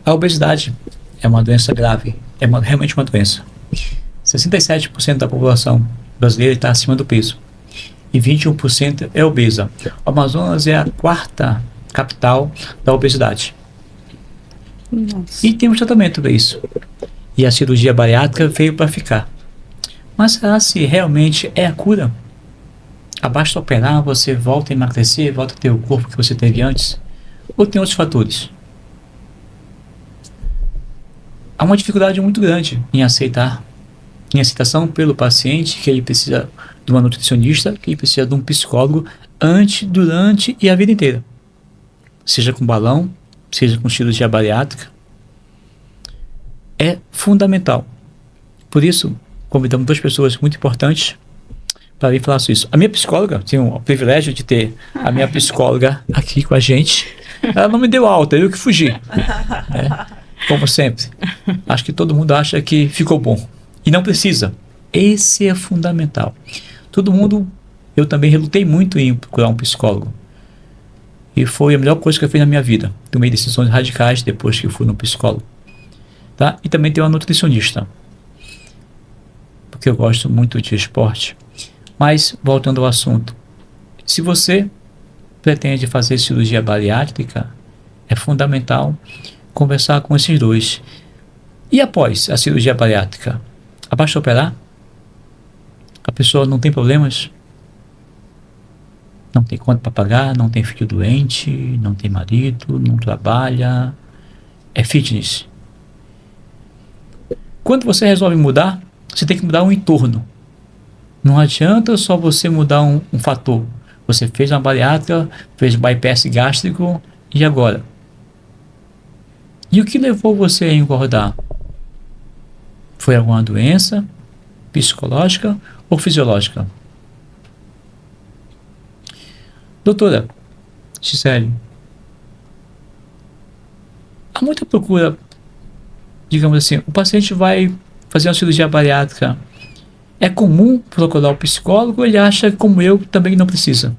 A obesidade é uma doença grave, realmente uma doença. 67% da população brasileira está acima do peso e 21% é obesa. O Amazonas é a 4ª capital da obesidade. Nossa. E temos tratamento para isso. E a cirurgia bariátrica veio para ficar. Mas será se realmente é a cura? Basta operar, você volta a emagrecer, volta a ter o corpo que você teve antes? Ou tem outros fatores? Há uma dificuldade muito grande em aceitação pelo paciente que ele precisa de uma nutricionista, que ele precisa de um psicólogo antes, durante e a vida inteira. Seja com balão, seja com cirurgia bariátrica. É fundamental. Por isso, convidamos 2 pessoas muito importantes para vir falar sobre isso. A minha psicóloga, tenho o privilégio de ter a minha psicóloga aqui com a gente. Ela não me deu alta, eu que fugi. Como sempre. Acho que todo mundo acha que ficou bom. E não precisa. Esse é fundamental. Eu também relutei muito em procurar um psicólogo. E foi a melhor coisa que eu fiz na minha vida. Tomei decisões radicais depois que eu fui no psicólogo. Tá? E também tem uma nutricionista. Porque eu gosto muito de esporte. Mas, voltando ao assunto. Se você pretende fazer cirurgia bariátrica, é fundamental conversar com esses 2. E após a cirurgia bariátrica? Basta operar? A pessoa não tem problemas? Não tem conta para pagar, não tem filho doente, não tem marido, não trabalha. É fitness. Quando você resolve mudar, você tem que mudar o entorno. Não adianta só você mudar um fator. Você fez uma bariátrica, fez bypass gástrico, e agora? E o que levou você a engordar? Foi alguma doença psicológica ou fisiológica? Doutora Gisele, há muita procura, digamos assim, o paciente vai fazer uma cirurgia bariátrica. É comum procurar o psicólogo ou ele acha, como eu, também não precisa?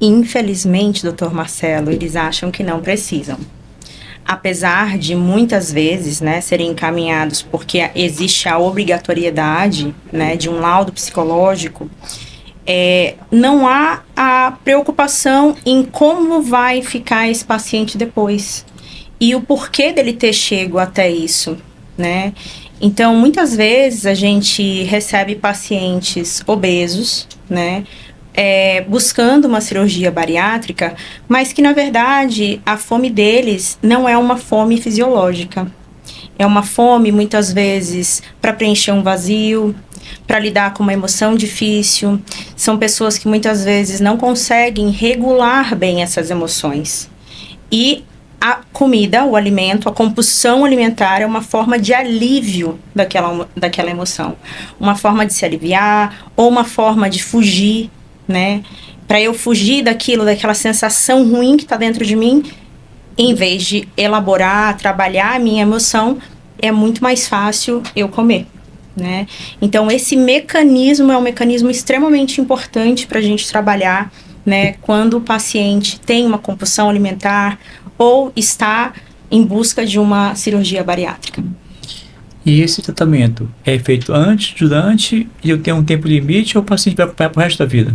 Infelizmente, doutor Marcelo, eles acham que não precisam. Apesar de muitas vezes, né, serem encaminhados porque existe a obrigatoriedade, né, de um laudo psicológico, não há a preocupação em como vai ficar esse paciente depois e o porquê dele ter chego até isso, né? Então, muitas vezes a gente recebe pacientes obesos, né, buscando uma cirurgia bariátrica, mas que, na verdade, a fome deles não é uma fome fisiológica. É uma fome, muitas vezes, para preencher um vazio, para lidar com uma emoção difícil. São pessoas que, muitas vezes, não conseguem regular bem essas emoções. E a comida, o alimento, a compulsão alimentar é uma forma de alívio daquela emoção. Uma forma de se aliviar ou uma forma de fugir, né? Para eu fugir daquela sensação ruim que está dentro de mim, em vez de elaborar, trabalhar a minha emoção, é muito mais fácil eu comer, né? Então, esse mecanismo é um mecanismo extremamente importante para a gente trabalhar, né? Quando o paciente tem uma compulsão alimentar ou está em busca de uma cirurgia bariátrica. E esse tratamento é feito antes, durante, e eu tenho um tempo limite ou o paciente vai acompanhar para o resto da vida?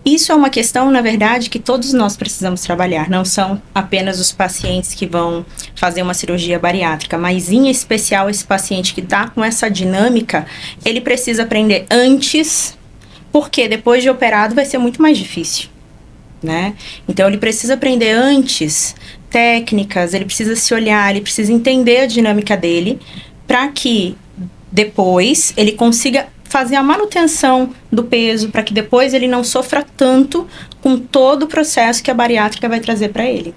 Isso é uma questão, na verdade, que todos nós precisamos trabalhar. Não são apenas os pacientes que vão fazer uma cirurgia bariátrica, mas em especial esse paciente que está com essa dinâmica, ele precisa aprender antes, porque depois de operado vai ser muito mais difícil, né? Então, ele precisa aprender antes técnicas, ele precisa se olhar, ele precisa entender a dinâmica dele, para que depois ele consiga fazer a manutenção do peso, para que depois ele não sofra tanto com todo o processo que a bariátrica vai trazer para ele.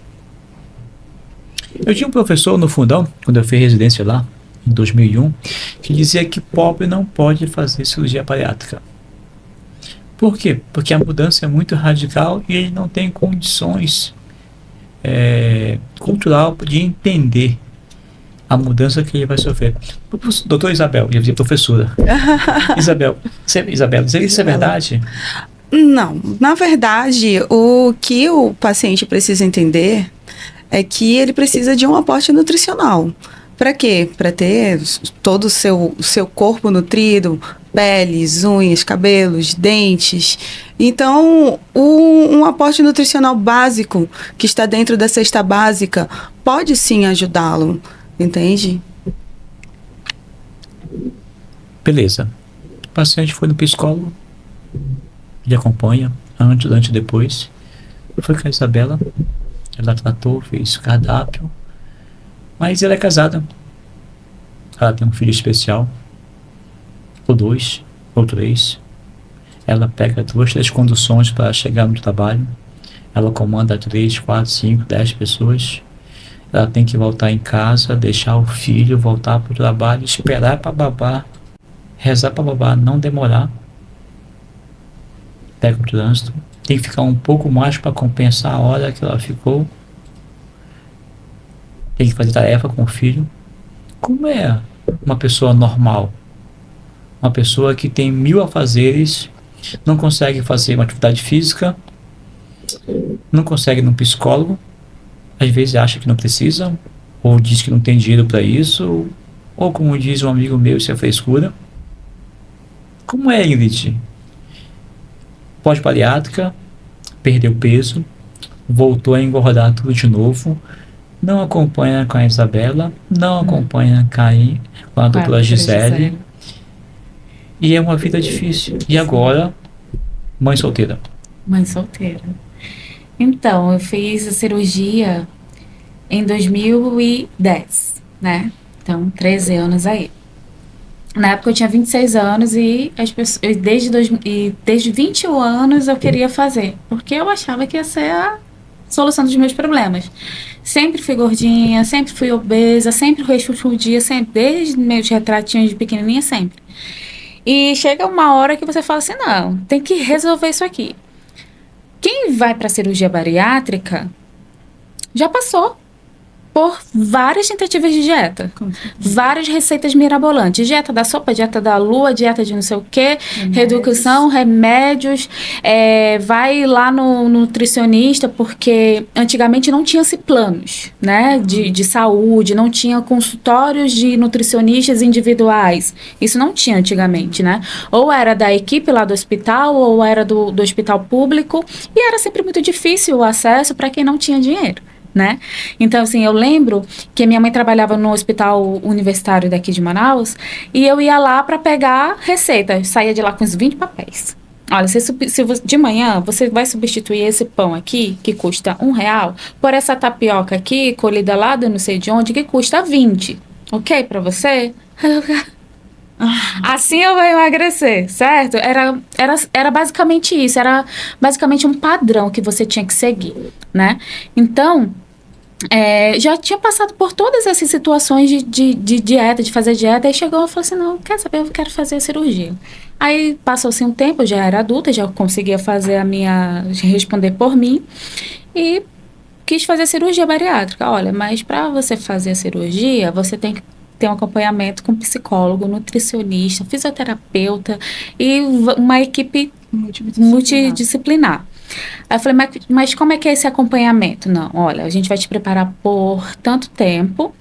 Eu tinha um professor no Fundão, quando eu fiz residência lá, em 2001, que dizia que pobre não pode fazer cirurgia bariátrica. Por quê? Porque a mudança é muito radical e ele não tem condições cultural de entender a mudança que ele vai sofrer. Doutora Isabel, ia dizer professora. Isabel, isso é verdade? Não, na verdade, o que o paciente precisa entender é que ele precisa de um aporte nutricional. Para quê? Para ter todo o seu corpo nutrido, peles, unhas, cabelos, dentes. Então, um aporte nutricional básico que está dentro da cesta básica pode sim ajudá-lo, entende? Beleza. O paciente foi no psicólogo, ele acompanha antes, durante e depois. Foi com a Isabela, ela tratou, fez cardápio. Mas ela é casada. Ela tem um filho especial. Ou 2, ou 3. Ela pega 2, 3 conduções para chegar no trabalho. Ela comanda 3, 4, 5, 10 pessoas. Ela tem que voltar em casa, deixar o filho, voltar para o trabalho, esperar para babar, rezar para babar não demorar. Pega o trânsito. Tem que ficar um pouco mais para compensar a hora que ela ficou. Tem que fazer tarefa com o filho. Como é uma pessoa normal? Uma pessoa que tem 1000 afazeres, não consegue fazer uma atividade física, não consegue ir num psicólogo, às vezes acha que não precisa, ou diz que não tem dinheiro para isso, ou como diz um amigo meu, isso é frescura. Como é, Ingrid? Pós-bariátrica, perdeu peso, voltou a engordar tudo de novo, não acompanha com a Isabela, não acompanha com a doutora Gisele. E é uma vida difícil. E agora, mãe solteira. Mãe solteira. Então, eu fiz a cirurgia em 2010, né? Então, 13 anos aí. Na época eu tinha 26 anos e as pessoas, desde 21 anos eu queria fazer. Porque eu achava que ia ser a solução dos meus problemas. Sempre fui gordinha, sempre fui obesa, sempre rechonchudia, sempre, desde meus retratinhos de pequenininha, sempre. E chega uma hora que você fala assim, não, tem que resolver isso aqui. Quem vai para a cirurgia bariátrica já passou por várias tentativas de dieta, várias receitas mirabolantes, dieta da sopa, dieta da lua, dieta de não sei o quê, redução, remédios, vai lá no nutricionista, porque antigamente não tinha-se planos, né, de saúde, não tinha consultórios de nutricionistas individuais, isso não tinha antigamente, né, ou era da equipe lá do hospital, ou era do hospital público, e era sempre muito difícil o acesso para quem não tinha dinheiro. Né? Então, assim, eu lembro que minha mãe trabalhava no hospital universitário daqui de Manaus e eu ia lá para pegar receita. Eu saía de lá com uns 20 papéis. Olha, de manhã você vai substituir esse pão aqui, que custa R$1, por essa tapioca aqui, colhida lá do não sei de onde, que custa 20. Ok para você? Assim eu vou emagrecer, certo? Era basicamente isso. Era basicamente um padrão que você tinha que seguir, né? Então... já tinha passado por todas essas situações de dieta, de fazer dieta, aí chegou e falou assim, não, quer saber, eu quero fazer a cirurgia. Aí passou-se um tempo, eu já era adulta, já conseguia fazer responder por mim, e quis fazer a cirurgia bariátrica. Olha, mas para você fazer a cirurgia, você tem que ter um acompanhamento com psicólogo, nutricionista, fisioterapeuta e uma equipe multidisciplinar. Aí eu falei, mas como é que é esse acompanhamento? Não, olha, a gente vai te preparar por tanto tempo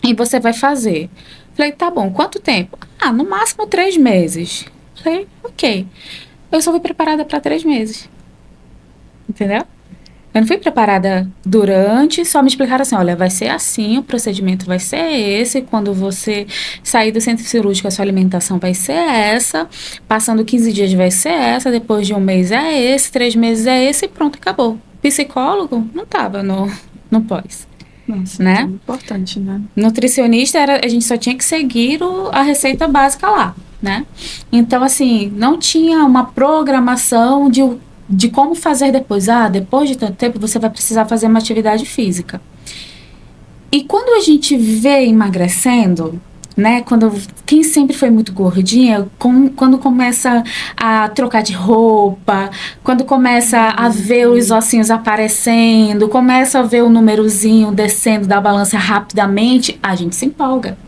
e você vai fazer. Falei, tá bom, quanto tempo? No máximo 3 meses. Falei, ok. Eu só fui preparada para 3 meses. Entendeu? Eu não fui preparada durante, só me explicaram assim, olha, vai ser assim, o procedimento vai ser esse, quando você sair do centro cirúrgico, a sua alimentação vai ser essa, passando 15 dias vai ser essa, depois de 1 mês é esse, 3 meses é esse, e pronto, acabou. Psicólogo não estava no pós. Nossa, né? É importante, né? Nutricionista, a gente só tinha que seguir a receita básica lá, né? Então, assim, não tinha uma programação de como fazer depois. Depois de tanto tempo, você vai precisar fazer uma atividade física. E quando a gente vê emagrecendo, né? Quem sempre foi muito gordinha, quando começa a trocar de roupa, quando começa a ver os ossinhos aparecendo, começa a ver o númerozinho descendo da balança rapidamente, a gente se empolga.